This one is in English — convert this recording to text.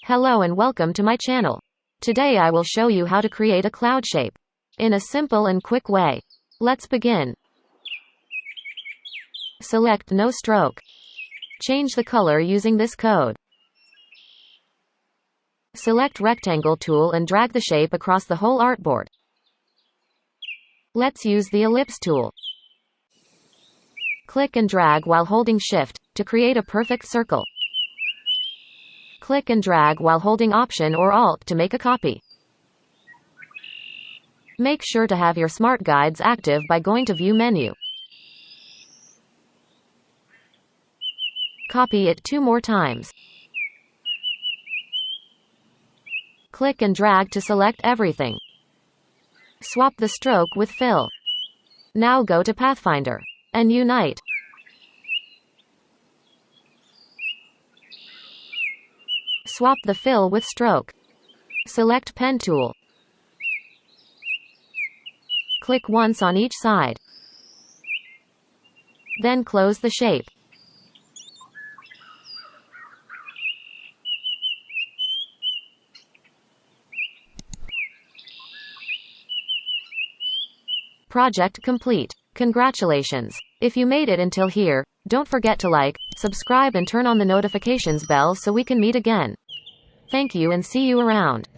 Hello and welcome to my channel. Today I will show you how to create a cloud shape in a simple and quick way. Let's begin. Select no stroke. Change the color using this code. Select rectangle tool and drag the shape across the whole artboard. Let's use the ellipse tool. Click and drag while holding shift to create a perfect circle. Click and drag while holding Option or Alt to make a copy. Make sure to have your smart guides active by going to View menu. Copy it 2 more times. Click and drag to select everything. Swap the stroke with fill. Now go to Pathfinder and unite. Swap the fill with stroke. Select pen tool. Click once on each side. Then close the shape. Project complete. Congratulations. If you made it until here, don't forget to like, subscribe and turn on the notifications bell so we can meet again. Thank you and see you around.